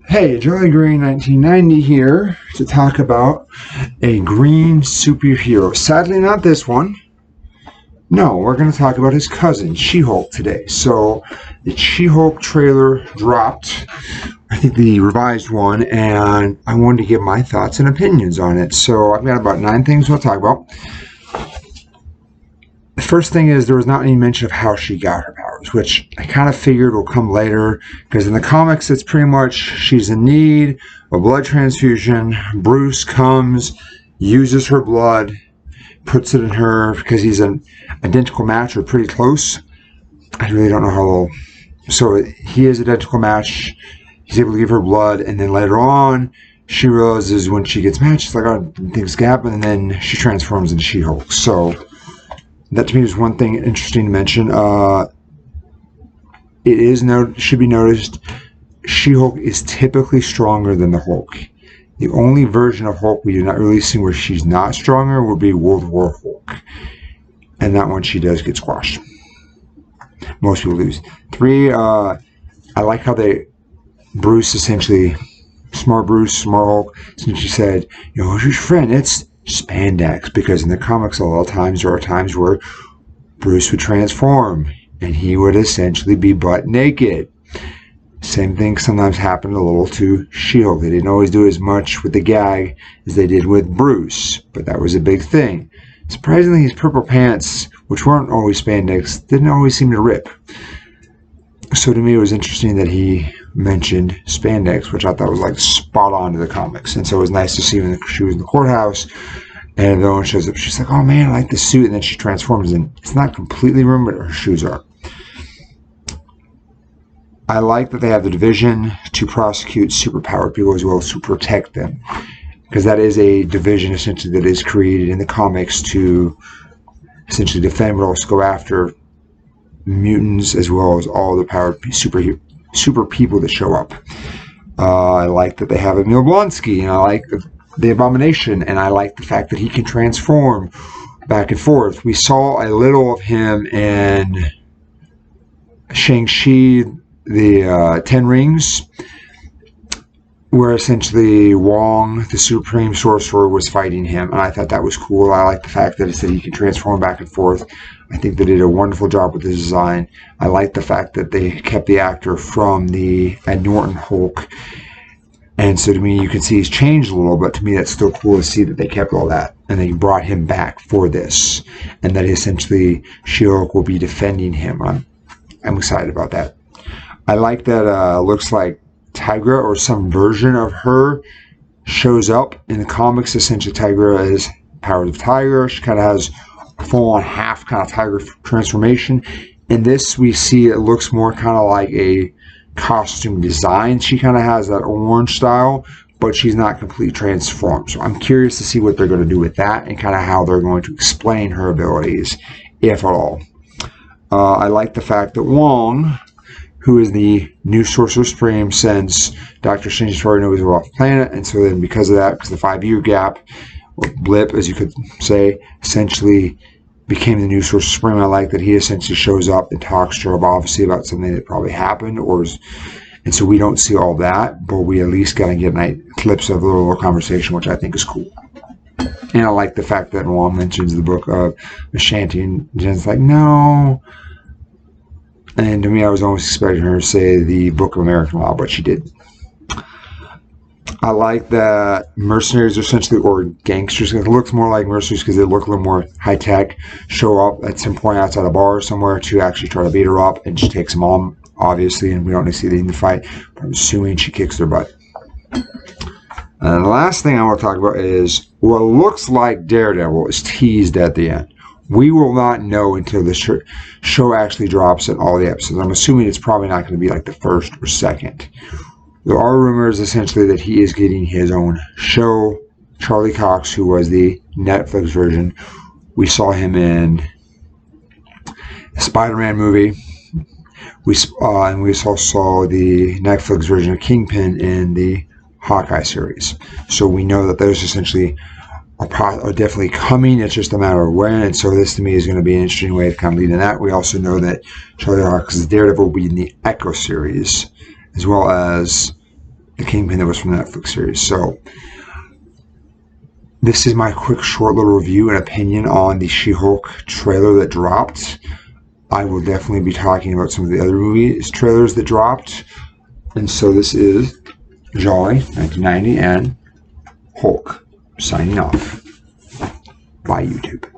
Hey, Jolly Green 1990 here to talk about a green superhero. Sadly, not this one. No, we're going to talk about his cousin, She-Hulk, today. So, the She-Hulk trailer dropped, I think the revised one, and I wanted to give my thoughts and opinions on it. So, I've got about 9 things we'll talk about. The first thing is there was not any mention of how she got her powers, which I kind of figured will come later, because in the comics it's pretty much she's in need of a blood transfusion. Bruce comes, uses her blood, puts it in her because he's an identical match or pretty close. I really don't know how old. So he is identical match. He's able to give her blood, and then later on she realizes when she gets matched, she's like, oh, things happen, and then she transforms into She-Hulk. So that to me is one thing interesting to mention. Should be noticed, She-Hulk is typically stronger than the Hulk. The only version of Hulk we do not really see where she's not stronger would be World War Hulk. And that one she does get squashed. Most people lose. 3, I like how Bruce essentially, smart Hulk, since she said, who's your friend? It's spandex, because in the comics a lot of times there are times where Bruce would transform and he would essentially be butt naked. Same thing sometimes happened a little to She-Hulk. They didn't always do as much with the gag as they did with Bruce, but that was a big thing. Surprisingly, his purple pants, which weren't always spandex, didn't always seem to rip. So to me it was interesting that he mentioned spandex, which I thought was like spot on to the comics. And so it was nice to see when she was in the courthouse and the one shows up, she's like, oh man, I like the suit, and then she transforms and it's not completely ruined, but her shoes are. I like that they have the division to prosecute superpowered people as well as to protect them, because that is a division essentially that is created in the comics to essentially defend but also go after mutants as well as all the powered super people that show up. I like that they have Emil Blonsky, and I like the Abomination, and I like the fact that he can transform back and forth. We saw a little of him in Shang-Chi, the 10 Rings, where essentially Wong, the Supreme Sorcerer, was fighting him, and I thought that was cool. I like the fact that it said he can transform back and forth. I think they did a wonderful job with the design. I like the fact that they kept the actor from the Ed Norton Hulk, and so to me you can see he's changed a little, but to me that's still cool to see that they kept all that and they brought him back for this, and that essentially She-Hulk will be defending him. I'm excited about that. I like that looks like Tigra or some version of her shows up in the comics. Essentially Tigra is powers of Tiger. She kind of has full on half kind of Tiger transformation. In this we see it looks more kind of like a costume design. She kind of has that orange style, but she's not completely transformed. So I'm curious to see what they're going to do with that and kind of how they're going to explain her abilities, if at all. I like the fact that Wong, who is the new Sorcerer Supreme since Dr. Strange already knows we're off the planet, and so then because of that, because the 5-year gap, or blip as you could say, essentially became the new Sorcerer Supreme. I like that he essentially shows up and talks to her obviously about something that probably happened, and so we don't see all that, but we at least gotta get clips of a little conversation, which I think is cool. And I like the fact that Wong mentions the book of Ashanti, and Jen's like, no. And to me, I was almost expecting her to say the Book of American Law, but she did. I like that mercenaries are essentially, or gangsters, it looks more like mercenaries because they look a little more high-tech, show up at some point outside a bar somewhere to actually try to beat her up, and she takes them on, obviously, and we don't see them in the fight, but I'm assuming she kicks their butt. And the last thing I want to talk about is what looks like Daredevil is teased at the end. We will not know until the show actually drops in all the episodes. I'm assuming it's probably not going to be like the first or second. There are rumors essentially that he is getting his own show. Charlie Cox, who was the Netflix version, we saw him in the Spider-Man movie. And we also saw the Netflix version of Kingpin in the Hawkeye series. So we know that those essentially are definitely coming. It's just a matter of when. And so this to me is going to be an interesting way of kind of leading that. We also know that Charlie Cox's Daredevil will be in the Echo series, as well as the Kingpin that was from the Netflix series. So this is my quick, short little review and opinion on the She-Hulk trailer that dropped. I will definitely be talking about some of the other movies trailers that dropped. And so this is Jolly, 1990, and Hulk, signing off. Bye, YouTube.